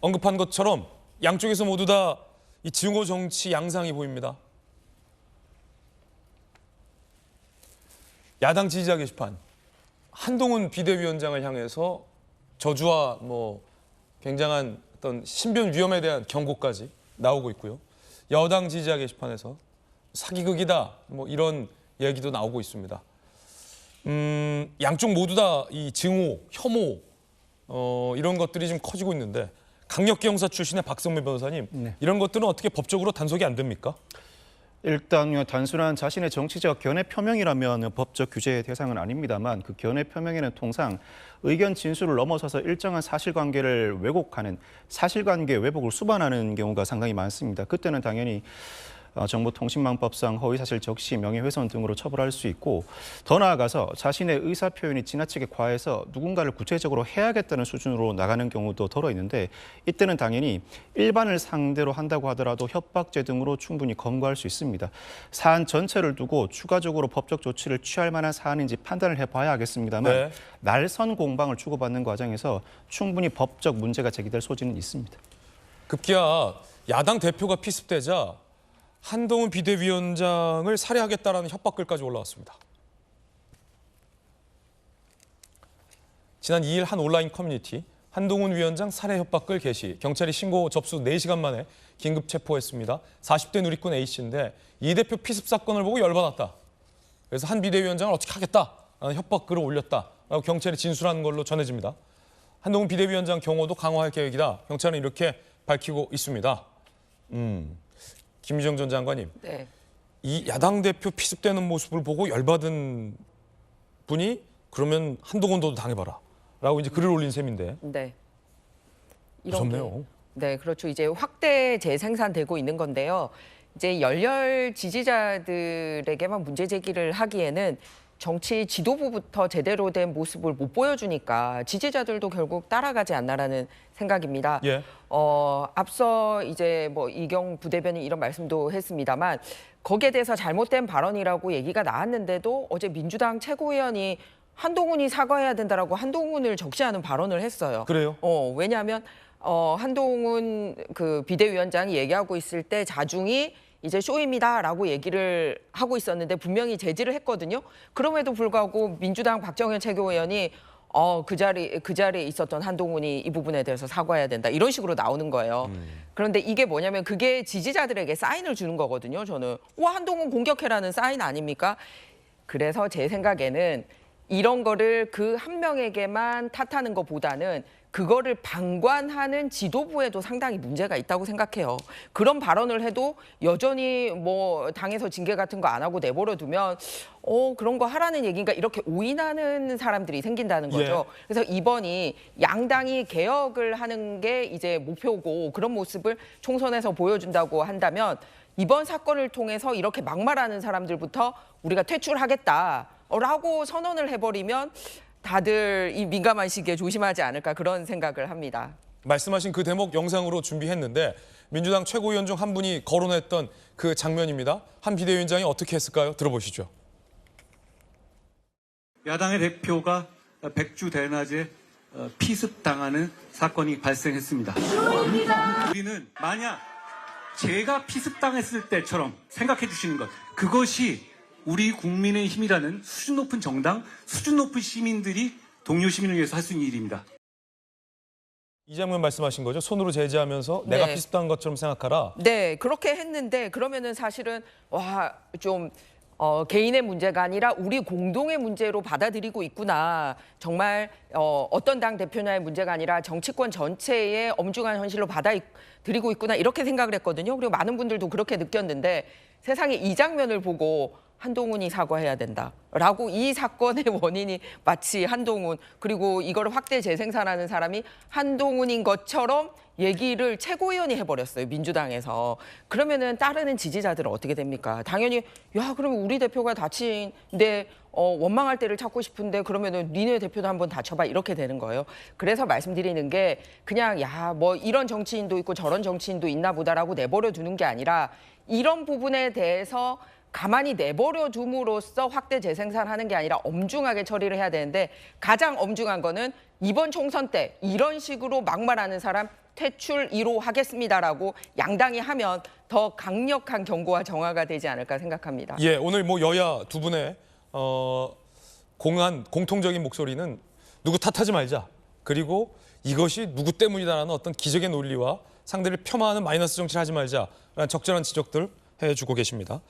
언급한 것처럼 양쪽에서 모두 다 이 증오 정치 양상이 보입니다. 야당 지지자 게시판, 한동훈 비대위원장을 향해서 저주와 굉장한 어떤 신변 위험에 대한 경고까지 나오고 있고요. 여당 지지자 게시판에서 사기극이다 이런 얘기도 나오고 있습니다. 양쪽 모두 다 이 증오, 혐오 이런 것들이 좀 커지고 있는데 강력계 형사 출신의 박성민 변호사님, 네. 이런 것들은 어떻게 법적으로 단속이 안 됩니까? 일단 단순한 자신의 정치적 견해 표명이라면 법적 규제의 대상은 아닙니다만 그 견해 표명에는 통상 의견 진술을 넘어서서 일정한 사실관계를 왜곡하는 사실관계 왜곡을 수반하는 경우가 상당히 많습니다. 그때는 당연히 정보통신망법상 허위사실 적시, 명예훼손 등으로 처벌할 수 있고, 더 나아가서 자신의 의사표현이 지나치게 과해서 누군가를 구체적으로 해야겠다는 수준으로 나가는 경우도 덜어 있는데, 이때는 당연히 일반을 상대로 한다고 하더라도 협박죄 등으로 충분히 검거할 수 있습니다. 사안 전체를 두고 추가적으로 법적 조치를 취할 만한 사안인지 판단을 해봐야 하겠습니다만 네. 날선 공방을 주고받는 과정에서 충분히 법적 문제가 제기될 소지는 있습니다. 급기야 야당 대표가 피습되자 한동훈 비대위원장을 살해하겠다라는 협박글까지 올라왔습니다. 지난 2일 한 온라인 커뮤니티 한동훈 위원장 살해 협박글 게시, 경찰이 신고 접수 4시간 만에 긴급 체포했습니다. 40대 누리꾼 A씨인데 이 대표 피습 사건을 보고 열받았다. 그래서 한 비대위원장을 어떻게 하겠다라는 협박글을 올렸다라고 경찰이 진술한 걸로 전해집니다. 한동훈 비대위원장 경호도 강화할 계획이다. 경찰은 이렇게 밝히고 있습니다. 김유정 전 장관님, 네. 이 야당 대표 피습되는 모습을 보고 열받은 분이 그러면 한동훈도 당해봐라 라고 이제 글을 올린 셈인데. 네. 무섭네요. 네, 그렇죠. 이제 확대 재생산되고 있는 건데요. 이제 열렬 지지자들에게만 문제 제기를 하기에는 정치 지도부부터 제대로 된 모습을 못 보여주니까 지지자들도 결국 따라가지 않나라는 생각입니다. 예. 앞서 이제 이경 부대변인 이런 말씀도 했습니다만 거기에 대해서 잘못된 발언이라고 얘기가 나왔는데도 어제 민주당 최고위원이 한동훈이 사과해야 된다라고 한동훈을 적시하는 발언을 했어요. 그래요? 왜냐하면 한동훈 그 비대위원장이 얘기하고 있을 때 자중이 이제 쇼입니다라고 얘기를 하고 있었는데 분명히 제지를 했거든요. 그럼에도 불구하고 민주당 박정현 최고위원이 그 자리에 있었던 한동훈이 이 부분에 대해서 사과해야 된다. 이런 식으로 나오는 거예요. 그런데 이게 뭐냐면 그게 지지자들에게 사인을 주는 거거든요. 저는 한동훈 공격해라는 사인 아닙니까? 그래서 제 생각에는 이런 거를 그 한 명에게만 탓하는 것보다는 그거를 방관하는 지도부에도 상당히 문제가 있다고 생각해요. 그런 발언을 해도 여전히 당에서 징계 같은 거 안 하고 내버려 두면 그런 거 하라는 얘기인가 이렇게 오인하는 사람들이 생긴다는 거죠. 예. 그래서 이번이 양당이 개혁을 하는 게 이제 목표고 그런 모습을 총선에서 보여준다고 한다면 이번 사건을 통해서 이렇게 막말하는 사람들부터 우리가 퇴출하겠다라고 선언을 해버리면 다들 이 민감한 시기에 조심하지 않을까 그런 생각을 합니다. 말씀하신 그 대목 영상으로 준비했는데 민주당 최고위원 중 한 분이 거론했던 그 장면입니다. 한 비대위원장이 어떻게 했을까요? 들어보시죠. 야당의 대표가 백주대낮에 피습당하는 사건이 발생했습니다. 우리는 만약 제가 피습당했을 때처럼 생각해 주시는 것, 그것이 우리 국민의 힘이라는 수준 높은 정당, 수준 높은 시민들이 동료 시민을 위해서 할 수 있는 일입니다. 이 장면 말씀하신 거죠? 손으로 제지하면서 네. 내가 피습당한 것처럼 생각하라. 네, 그렇게 했는데 그러면은 사실은 좀 개인의 문제가 아니라 우리 공동의 문제로 받아들이고 있구나. 정말 어떤 당 대표냐의 문제가 아니라 정치권 전체의 엄중한 현실로 받아들이고 있구나. 이렇게 생각을 했거든요. 그리고 많은 분들도 그렇게 느꼈는데 세상에 이 장면을 보고 한동훈이 사과해야 된다라고 이 사건의 원인이 마치 한동훈 그리고 이걸 확대 재생산하는 사람이 한동훈인 것처럼 얘기를 최고위원이 해버렸어요. 민주당에서. 그러면은 따르는 지지자들은 어떻게 됩니까? 당연히 그러면 우리 대표가 다친데 원망할 때를 찾고 싶은데 그러면은 니네 대표도 한번 다쳐봐 이렇게 되는 거예요. 그래서 말씀드리는 게 그냥 이런 정치인도 있고 저런 정치인도 있나 보다라고 내버려 두는 게 아니라 이런 부분에 대해서 가만히 내버려 둠으로써 확대 재생산하는 게 아니라 엄중하게 처리를 해야 되는데 가장 엄중한 거는 이번 총선 때 이런 식으로 막말하는 사람 퇴출 1호 하겠습니다라고 양당이 하면 더 강력한 경고와 정화가 되지 않을까 생각합니다. 예, 오늘 뭐 여야 두 분의 공통적인 목소리는 누구 탓하지 말자. 그리고 이것이 누구 때문이다라는 어떤 기적의 논리와 상대를 폄하하는 마이너스 정치를 하지 말자라는 적절한 지적들 해주고 계십니다.